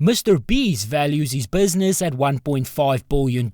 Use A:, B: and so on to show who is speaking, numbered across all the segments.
A: MrBeast values his business at $1.5 billion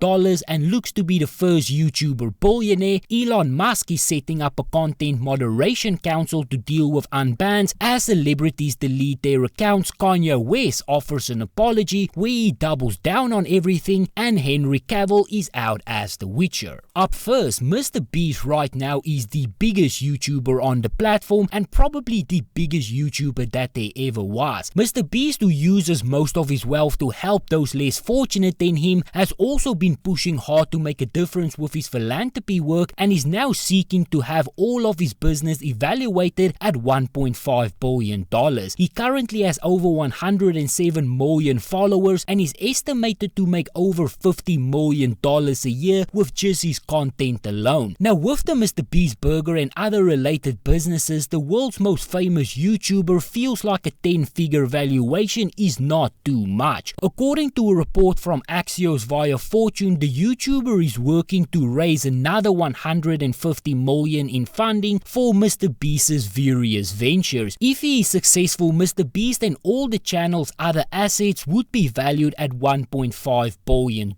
A: and looks to be the first YouTuber billionaire. Elon Musk is setting up a content moderation council to deal with unbans as celebrities delete their accounts. Kanye West offers an apology where he doubles down on everything, and Henry Cavill is out as The Witcher. Up first, MrBeast right now is the biggest YouTuber on the platform and probably the biggest YouTuber that there ever was. MrBeast, who uses most of his wealth to help those less fortunate than him, has also been pushing hard to make a difference with his philanthropy work and is now seeking to have all of his business evaluated at $1.5 billion. He currently has over 107 million followers and is estimated to make over $50 million a year with just his content alone. Now, with the MrBeast burger and other related businesses, the world's most famous YouTuber feels like a 10-figure valuation is not too much. According to a report from Axios via Fortune, the YouTuber is working to raise another $150 million in funding for MrBeast's various ventures. If he is successful, MrBeast and all the channel's other assets would be valued at $1.5 billion.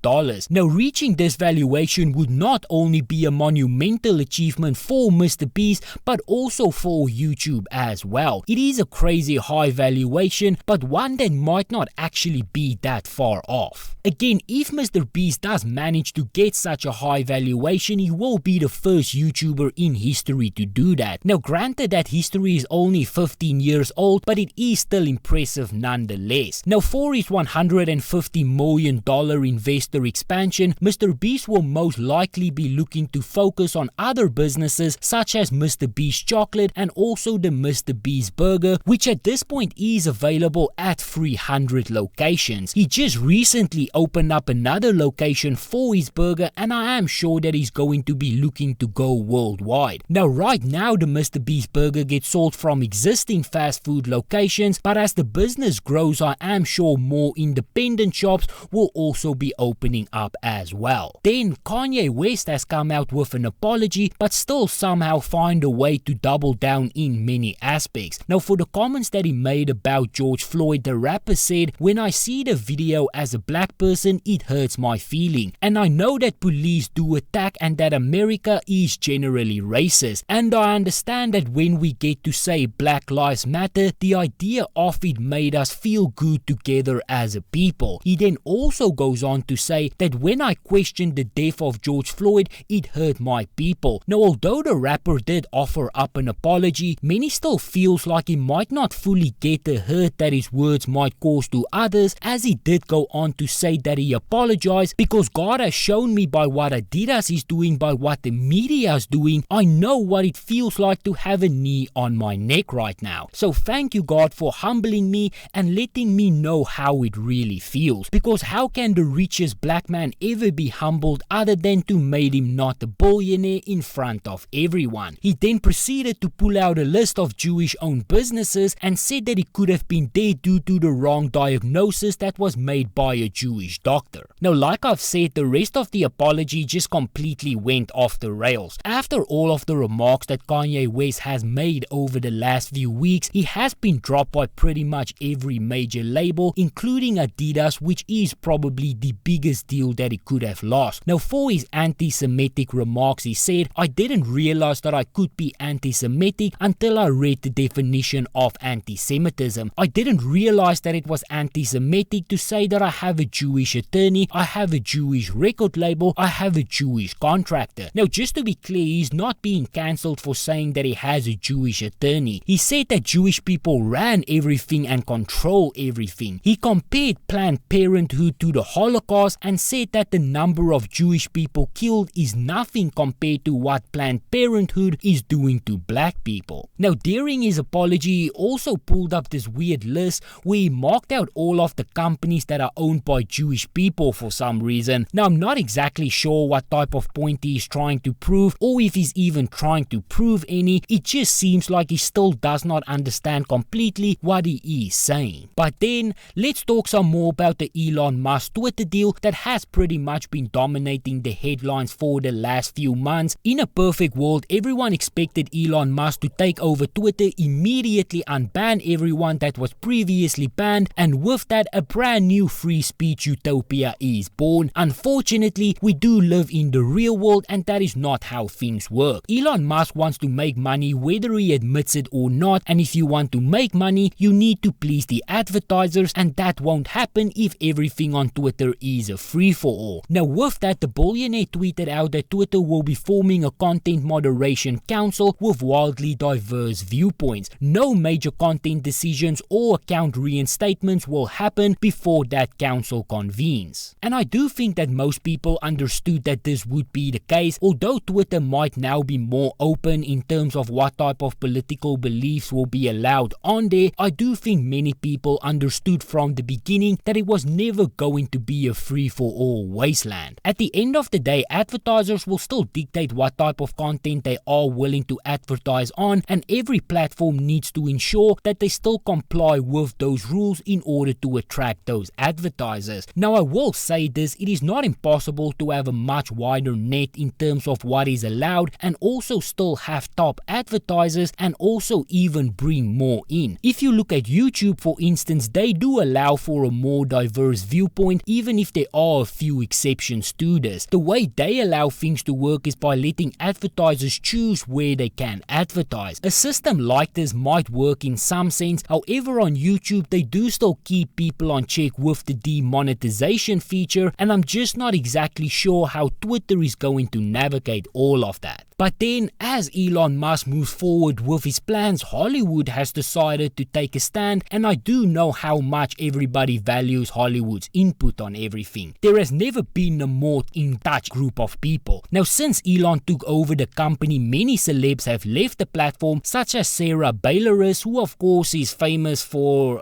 A: Now, reaching this valuation would not only be a monumental achievement for MrBeast, but also for YouTube as well. It is a crazy high valuation, but one that might not actually be that far off. Again, if MrBeast does manage to get such a high valuation, he will be the first YouTuber in history to do that. Now, granted that history is only 15 years old, but it is still impressive nonetheless. Now, for his $150 million investor expansion, MrBeast will most likely be looking to focus on other businesses such as MrBeast Chocolate and also the MrBeast Burger, which at this point is available at 300 locations. He just recently opened up another location for his burger, and I am sure that he's going to be looking to go worldwide. Now, right now the MrBeast Burger gets sold from existing fast food locations, but as the business grows, I am sure more independent shops will also be opening up as well. Then Kanye West has come out with an apology, but still somehow find a way to double down in many aspects. Now, for the comments that he made about George Floyd, the rapper said, "When I see the video as a black person, it hurts my feeling. And I know that police do attack and that America is generally racist. And I understand that when we get to say Black Lives Matter, the idea of it made us feel good together as a people." He then also goes on to say that when I questioned the death of George Floyd, it hurt my people. Now, although the rapper did offer up an apology, many still feels like he might not fully get the hurt that his words might cause to others, as he did go on to say that he apologized because God has shown me by what Adidas is doing, by what the media is doing, I know what it feels like to have a knee on my neck right now. So thank you, God, for humbling me and letting me know how it really feels. Because how can the richest black man ever be humbled other than to make him not a billionaire in front of everyone? He then proceeded to pull out a list of Jewish-owned businesses and said that he could have been dead due to the wrong diagnosis that was made by a Jewish doctor. Now, like I've said, the rest of the apology just completely went off the rails. After all of the remarks that Kanye West has made over the last few weeks, he has been dropped by pretty much every major label, including Adidas, which is probably the biggest deal that he could have lost. Now, for his anti-Semitic remarks, he said, "I didn't realize that I could be anti-Semitic until I read the definition of anti-Semitism. I didn't realize that it was anti-Semitic to say that I have a Jewish attorney, I have a Jewish record label, I have a Jewish contractor." Now, just to be clear, he's not being cancelled for saying that he has a Jewish attorney. He said that Jewish people ran everything and control everything. He compared Planned Parenthood to the Holocaust and said that the number of Jewish people killed is nothing compared to what Planned Parenthood is doing to black people. Now, during his apology, he also pulled up this weird list where he marked out all of the companies that are owned by Jewish people for some reason. Now, I'm not exactly sure what type of point he is trying to prove or if he's even trying to prove any. It just seems like he still does not understand completely what he is saying. But then, let's talk some more about the Elon Musk Twitter deal that has pretty much been dominating the headlines headlines for the last few months. In a perfect world, everyone expected Elon Musk to take over Twitter, immediately unban everyone that was previously banned, and with that, a brand new free speech utopia is born. Unfortunately, we do live in the real world, and that is not how things work. Elon Musk wants to make money whether he admits it or not, and if you want to make money, you need to please the advertisers, and that won't happen if everything on Twitter is a free-for-all. Now with that, the billionaire tweeted out that Twitter will be forming a content moderation council with wildly diverse viewpoints. No major content decisions or account reinstatements will happen before that council convenes. And I do think that most people understood that this would be the case, although Twitter might now be more open in terms of what type of political beliefs will be allowed on there. I do think many people understood from the beginning that it was never going to be a free-for-all wasteland. At the end of the day, advertisers will still dictate what type of content they are willing to advertise on, and every platform needs to ensure that they still comply with those rules in order to attract those advertisers. Now I will say this, it is not impossible to have a much wider net in terms of what is allowed and also still have top advertisers and also even bring more in. If you look at YouTube for instance, they do allow for a more diverse viewpoint even if there are a few exceptions to this. The way they allow things to work is by letting advertisers choose where they can advertise. A system like this might work in some sense, however on YouTube they do still keep people on check with the demonetization feature, and I'm just not exactly sure how Twitter is going to navigate all of that. But then, as Elon Musk moves forward with his plans, Hollywood has decided to take a stand, and I do know how much everybody values Hollywood's input on everything. There has never been a more in touch group of people. Now, since Elon took over the company, many celebs have left the platform, such as Sarah Baylorus, who of course is famous for,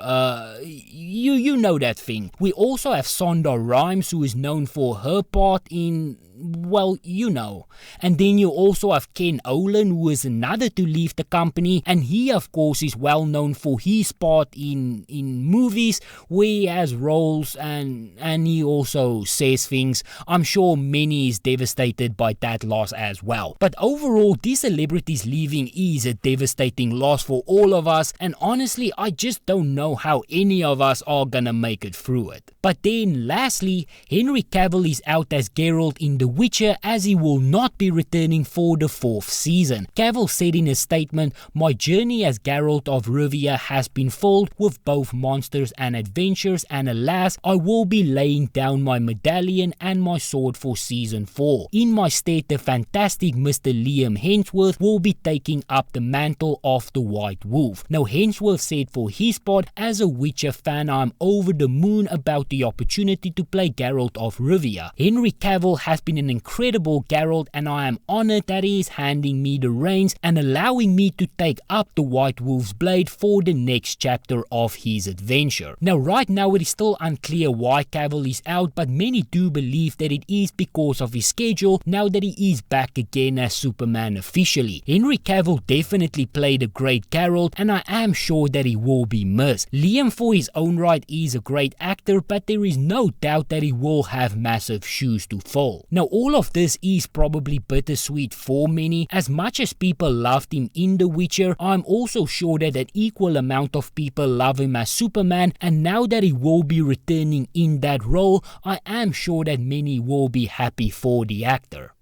A: you know that thing. We also have Sonda Rhimes, who is known for her part in, well, you know. And then you also have Ken Olin, who is another to leave the company, and he of course is well known for his part in movies where he has roles and he also says things. I'm sure many is devastated by that loss as well. But overall, these celebrities leaving is a devastating loss for all of us, and honestly I just don't know how any of us are gonna make it through it. But then lastly, Henry Cavill is out as Geralt in The Witcher, as he will not be returning for the 4th season. Cavill said in a statement, "My journey as Geralt of Rivia has been filled with both monsters and adventures, and alas, I will be laying down my medallion and my sword for season 4. In my stead, the fantastic Mr. Liam Hemsworth will be taking up the mantle of the White Wolf." Now Hemsworth said for his part, "As a Witcher fan, I'm over the moon about the opportunity to play Geralt of Rivia. Henry Cavill has been an incredible Geralt, and I am honored that he is handing me the reins and allowing me to take up the White Wolf's blade for the next chapter of his adventure." Now right now it is still unclear why Cavill is out, but many do believe that it is because of his schedule now that he is back again as Superman officially. Henry Cavill definitely played a great Geralt, and I am sure that he will be missed. Liam for his own right is a great actor, but there is no doubt that he will have massive shoes to fill. Now all of this is probably bittersweet for many. As much as people loved him in The Witcher, I'm also sure that an equal amount of people love him as Superman, and now that he will be returning in that role, I am sure that many will be happy for the actor.